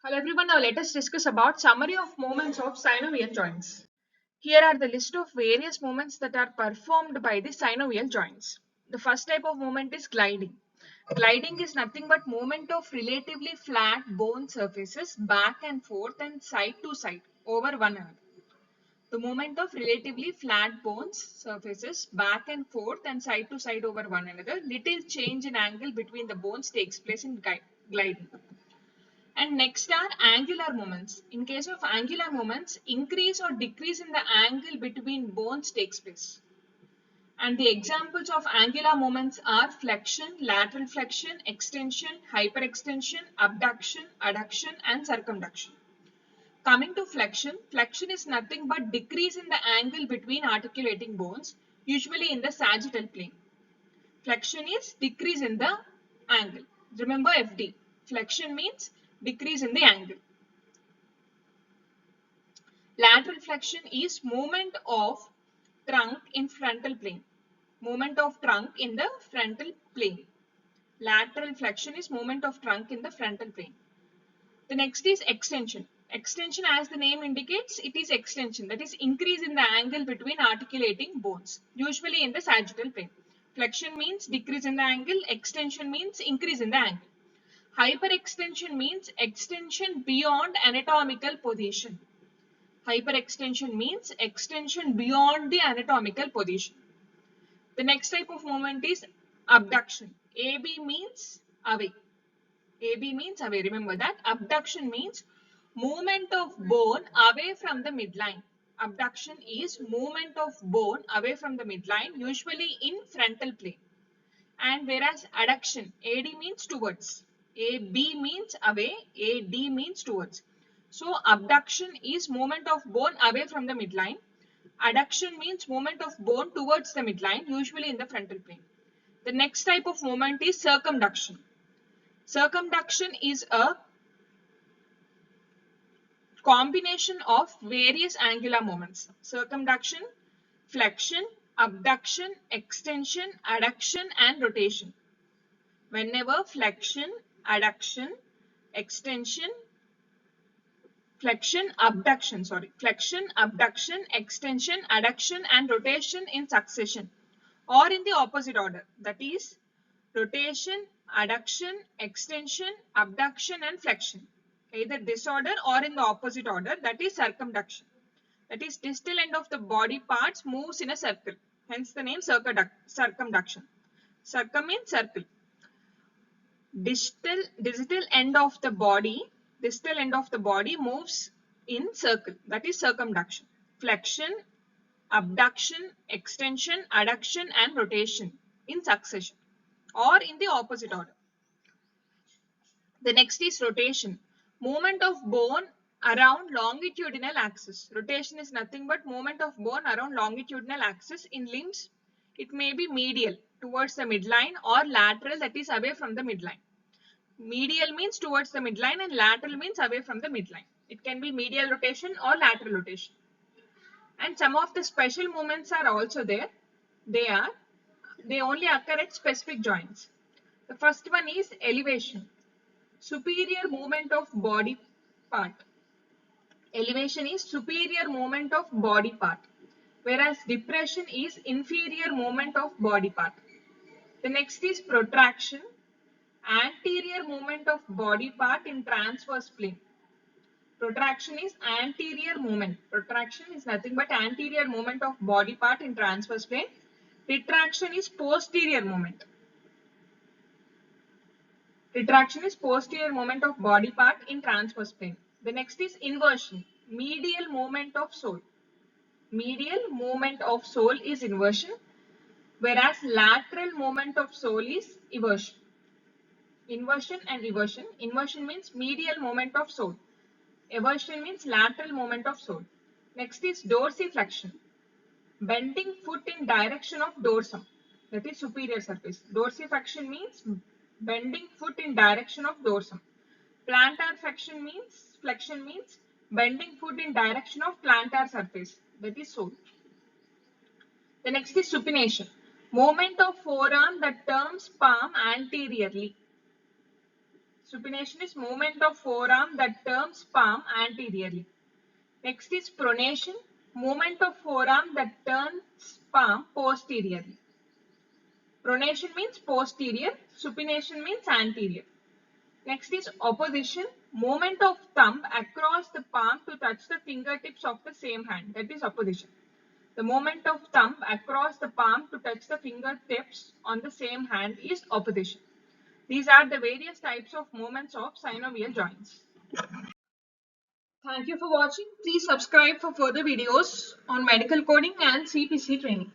Hello everyone, now let us discuss about summary of movements of synovial joints. Here are the list of various movements that are performed by the synovial joints. The first type of movement is gliding. Gliding is nothing but movement of relatively flat bone surfaces back and forth and side to side over one another. The movement of relatively flat bones surfaces back and forth and side to side over one another. Little change in angle between the bones takes place in gliding. And next are angular moments. In case of angular moments, increase or decrease in the angle between bones takes place. And the examples of angular moments are flexion, lateral flexion, extension, hyperextension, abduction, adduction, and circumduction. Coming to flexion, flexion is nothing but decrease in the angle between articulating bones, usually in the sagittal plane. Flexion is decrease in the angle. Remember FD. Flexion means decrease in the angle. Lateral flexion is movement of trunk in frontal plane. Movement of trunk in the frontal plane. Lateral flexion is movement of trunk in the frontal plane. The next is extension. Extension, as the name indicates, it is extension. That is increase in the angle between articulating bones, usually in the sagittal plane. Flexion means decrease in the angle. Extension means increase in the angle. Hyperextension means extension beyond anatomical position. Hyperextension means extension beyond the anatomical position. The next type of movement is abduction. AB means away. AB means away. Remember that. Abduction means movement of bone away from the midline. Abduction is movement of bone away from the midline, usually in frontal plane. And whereas adduction, AD means towards. AB means away, AD means towards. So abduction is movement of bone away from the midline. Adduction means movement of bone towards the midline, usually in the frontal plane. The next type of movement is circumduction. Circumduction is a combination of various angular moments. Circumduction, flexion, abduction, extension, adduction, and rotation. Whenever flexion, adduction, extension, flexion, abduction, extension, adduction, and rotation in succession or in the opposite order. That is rotation, adduction, extension, abduction, and flexion. Either this order or in the opposite order, that is circumduction. That is distal end of the body parts moves in a circle. Hence the name circumduction. Circum means circle. Distal end of the body moves in circle, that is circumduction. Flexion, abduction, extension, adduction, and rotation in succession or in the opposite order. The next is rotation. Movement of bone around longitudinal axis. Rotation is nothing but movement of bone around longitudinal axis. In limbs, it may be medial towards the midline or lateral, that is away from the midline. Medial means towards the midline and lateral means away from the midline. It can be medial rotation or lateral rotation. And some of the special movements are also there. They only occur at specific joints. The first one is elevation. Superior movement of body part. Elevation is superior movement of body part, whereas depression is inferior movement of body part. The next is protraction. Anterior movement of body part in transverse plane. Protraction is anterior movement. Protraction is nothing but anterior movement of body part in transverse plane. Retraction is posterior movement. Retraction is posterior movement of body part in transverse plane. The next is inversion. Medial movement of sole. Medial movement of sole is inversion, whereas lateral movement of sole is eversion. Inversion and eversion. Inversion means medial movement of sole. Eversion means lateral movement of sole. Next is dorsiflexion. Bending foot in direction of dorsum, that is superior surface. Dorsiflexion means bending foot in direction of dorsum. Plantar flexion means bending foot in direction of plantar surface, that is sole. The next is supination. Movement of forearm that turns palm anteriorly. Supination is movement of forearm that turns palm anteriorly. Next is pronation, movement of forearm that turns palm posteriorly. Pronation means posterior, supination means anterior. Next is opposition, movement of thumb across the palm to touch the fingertips of the same hand. That is opposition. The movement of thumb across the palm to touch the fingertips on the same hand is opposition. These are the various types of movements of synovial joints. Thank you for watching. Please subscribe for further videos on medical coding and CPC training.